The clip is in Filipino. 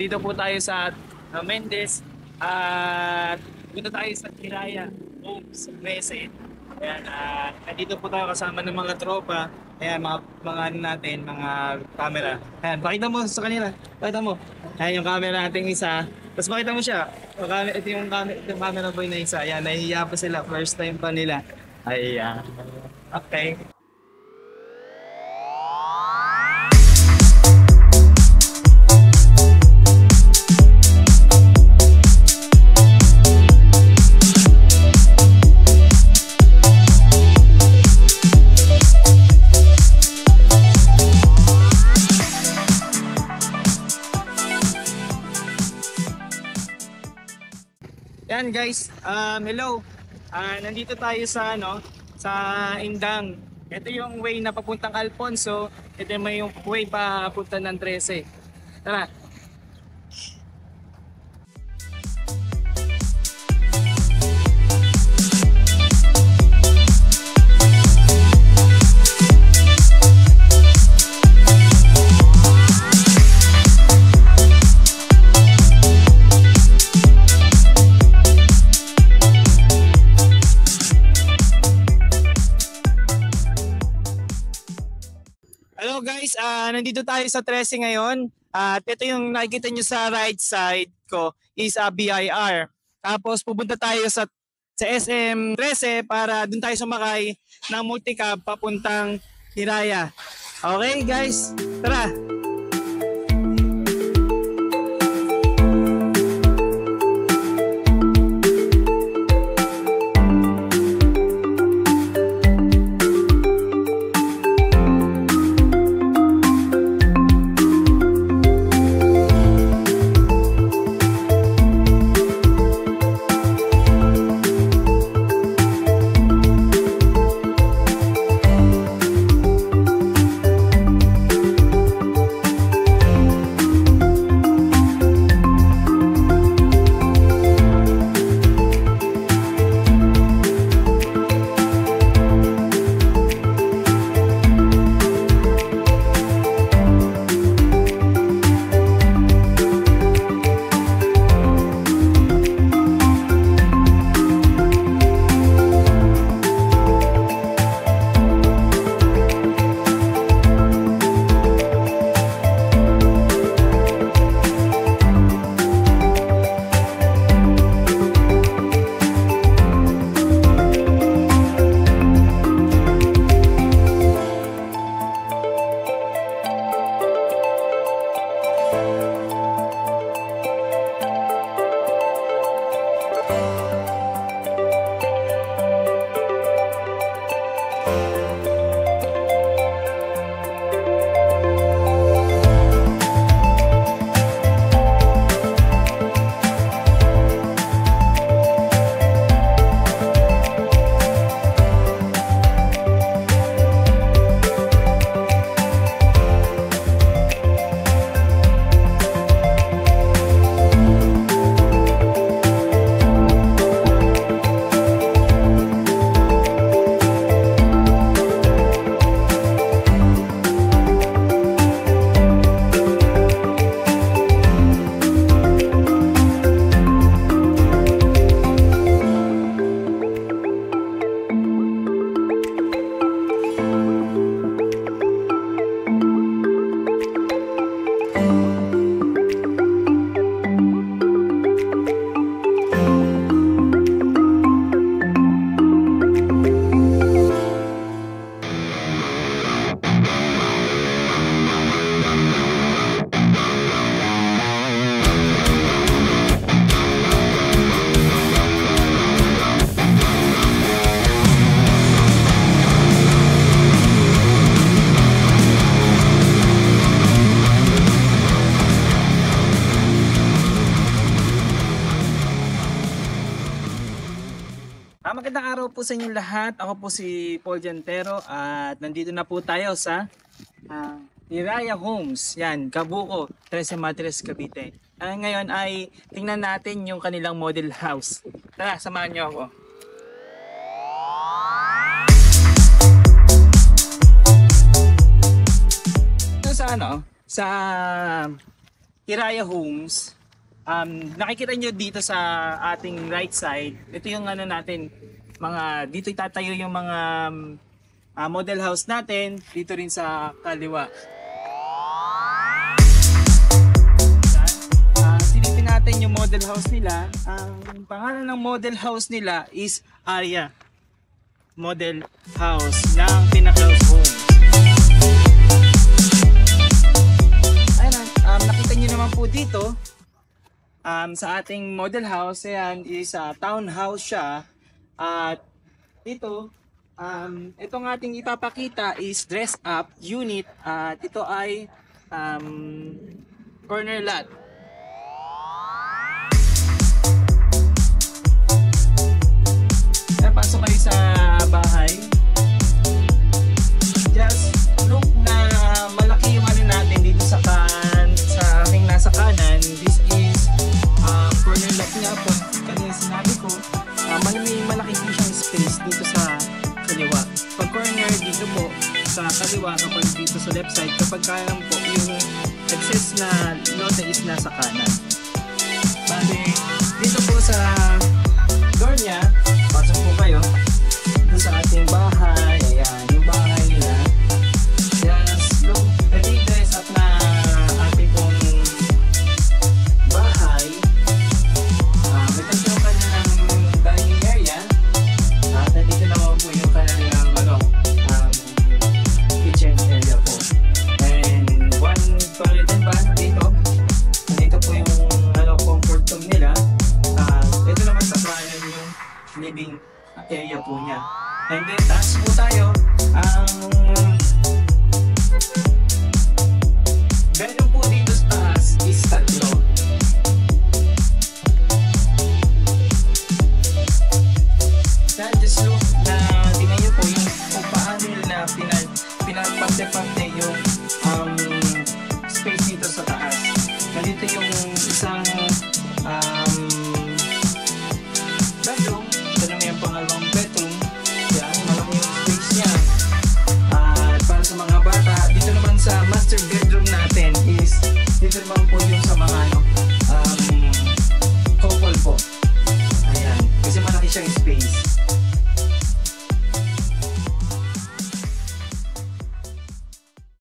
nandito po tayo sa Mendez at punta tayo sa Kiraya Homes 13. Ayan, nandito po tayo kasama ng mga tropa. Ayan, mga ano natin, mga camera. Ayan, pakita mo sa kanila. Pakita mo. Ayan yung camera natin isa. Tapos makita mo siya. Ito yung camera boy na isa. Ayan, nahihiya pa sila. First time pa nila. Ayan. Okay. Yan guys, hello. Nandito tayo sa sa Indang. Ito yung way na papuntang Alfonso. Ito yung way papunta ng 13. Tara. Hello guys, nandito tayo sa 13 ngayon at ito yung nakikita nyo sa right side ko is BIR. Tapos pupunta tayo sa SM 13 para dun tayo sumakay ng multicab papuntang Hiraya. Okay guys, tara! Magandang araw po sa inyong lahat. Ako po si Paul Jantero at nandito na po tayo sa Hiraya Homes. Yan, Kabuko, 13 Matres, Cavite. Ngayon ay tingnan natin yung kanilang model house. Tara, samahan niyo ako. Ito sa sa Hiraya Homes. Nakikita nyo dito sa ating right side, ito yung ano natin, dito itatayo yung mga model house natin, dito rin sa kaliwa. Silipin natin yung model house nila. Ang pangalan ng model house nila is Arya Model House ng Pinaclaus Homes. Ayan, nakita nyo naman po dito sa ating model house. Ayan is townhouse siya. At dito itong ating ipapakita is dress up unit. At ito ay corner lot. Pasok kayo sa bahay. Just look na malaki yung ano natin dito sa aking nasa kanan. This is corner lot nga po. Kanina sinabi ko, may malaki po siyang space dito sa kaliwa. Pag corner dito po sa kaliwa, kapag dito sa left side, kapag kaya po yung excess na lote is nasa kanan. Bali, dito po sa door niya, pasok po kayo dito sa ating bahay. Ayan, yung bahay nila. Just look, dress up na ating pong bahay. Ito yung kanilang dining area. At dito naman po yung kanilang kitchen area po. And one toilet and bath dito. Dito po yung comfort room nila. Ito naman sa kanan yung living area po niya. And then taas po tayo. Bedroom po dito sa taas is 3. Just look na tingnan nyo po yung kung paano nila pinagpante-pante yung